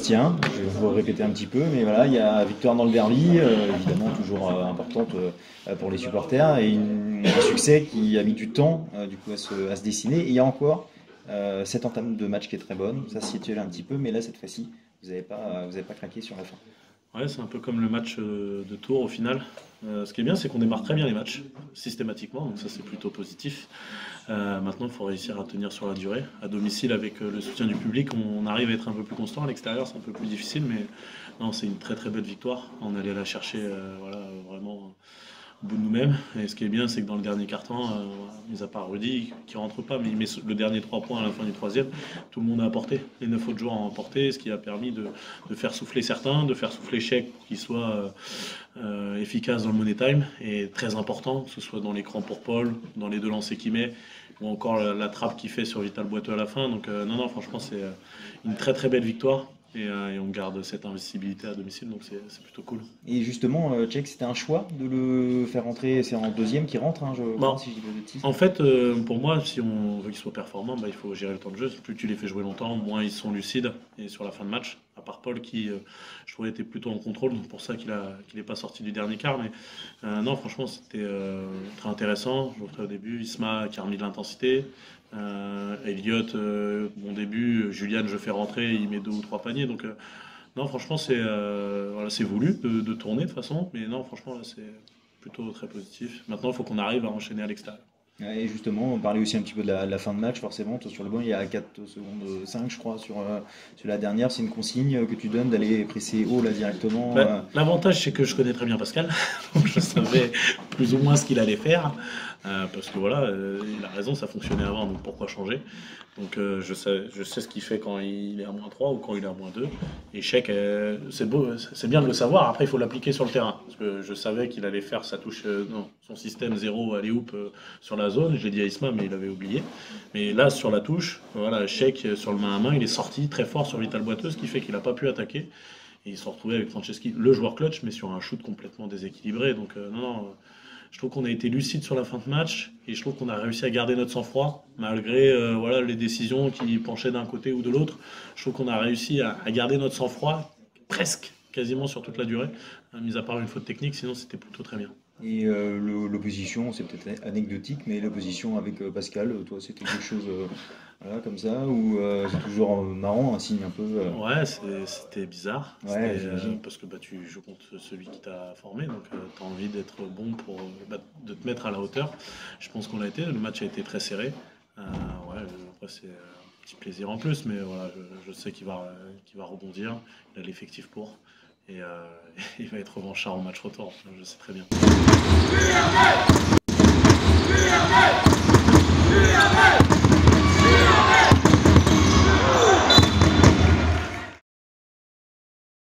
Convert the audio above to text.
tient. Je vais vous répéter un petit peu, mais voilà, il y a victoire dans le derby, évidemment toujours importante pour les supporters, et un succès qui a mis du temps du coup à se dessiner. Et il y a encore cette entame de match qui est très bonne, ça se situe un petit peu, mais là cette fois-ci, vous avez pas craqué sur la fin. Ouais, c'est un peu comme le match de Tours au final. Ce qui est bien, c'est qu'on démarre très bien les matchs, systématiquement, donc ça c'est plutôt positif. Maintenant, il faut réussir à tenir sur la durée. À domicile, avec le soutien du public, on arrive à être un peu plus constant. À l'extérieur, c'est un peu plus difficile, mais non, c'est une très très belle victoire. On allait la chercher voilà, vraiment au bout de nous-mêmes. Et ce qui est bien, c'est que dans le dernier quart-temps, mis à part Rudy, qui rentre pas, mais il met le dernier 3 points à la fin du troisième, tout le monde a apporté. Les 9 autres joueurs ont apporté, ce qui a permis de faire souffler certains, de faire souffler Cheikh pour qu'il soit efficace dans le money time, et très important, que ce soit dans l'écran pour Paul, dans les 2 lancers qu'il met, ou encore la trappe qu'il fait sur Vital Boiteux à la fin. Donc non, franchement, c'est une très très belle victoire. Et on garde cette invincibilité à domicile, donc c'est plutôt cool. Et justement, Tchèque, c'était un choix de le faire rentrer, c'est en deuxième qui rentre, hein, je Bon, crois, si je dis pas de bêtises. en fait, pour moi, si on veut qu'ils soient performants, bah, il faut gérer le temps de jeu. Plus tu les fais jouer longtemps, moins ils sont lucides. Et sur la fin de match, à part Paul qui, je trouvais, était plutôt en contrôle, donc pour ça qu'il n'est pas sorti du dernier quart. Mais non, franchement, c'était très intéressant. Je vous au début, Isma qui a remis de l'intensité. Elliott, bon début. Julian, je fais rentrer, il met 2 ou 3 paniers. Donc, non, franchement, voilà, c'est voulu de tourner de toute façon. Mais non, franchement, là, c'est plutôt très positif. Maintenant, il faut qu'on arrive à enchaîner à l'extérieur. Ouais, et justement, on parlait aussi un petit peu de la fin de match, forcément. Toi, sur le banc, il y a 4 secondes 5, je crois, sur la dernière. C'est une consigne que tu donnes d'aller presser haut là directement. L'avantage, c'est que je connais très bien Pascal, donc je savais plus ou moins ce qu'il allait faire, parce que voilà, il a raison, ça fonctionnait avant, donc pourquoi changer? Donc je sais ce qu'il fait quand il est à -3 ou quand il est à -2. Et Cheikh, c'est beau, c'est bien de le savoir, après il faut l'appliquer sur le terrain, parce que je savais qu'il allait faire sa touche, non, son système 0 alley-oop sur la zone, je l'ai dit à Isma, mais il avait oublié. Mais là, sur la touche, voilà, Cheikh, sur le main à main, il est sorti très fort sur Vital Boiteux, ce qui fait qu'il n'a pas pu attaquer. Et ils se sont retrouvés avec Franceschi, le joueur clutch, mais sur un shoot complètement déséquilibré. Donc non, je trouve qu'on a été lucide sur la fin de match, et je trouve qu'on a réussi à garder notre sang-froid, malgré voilà, les décisions qui penchaient d'un côté ou de l'autre. Je trouve qu'on a réussi à garder notre sang-froid presque, quasiment sur toute la durée, mis à part une faute technique, sinon c'était plutôt très bien. Et l'opposition, c'est peut-être anecdotique, mais l'opposition avec Pascal, toi, c'était quelque chose voilà, comme ça, ou c'est toujours marrant, un signe un peu. Ouais, c'était bizarre. Ouais, j'imagine. Parce que bah, tu joues contre celui qui t'a formé, donc tu as envie d'être bon pour de te mettre à la hauteur. Je pense qu'on l'a été. Le match a été très serré. Ouais, après, c'est un petit plaisir en plus, mais voilà, je sais qu'il va rebondir. Il a l'effectif pour. Et il va être revanchard en match retour. Je sais très bien.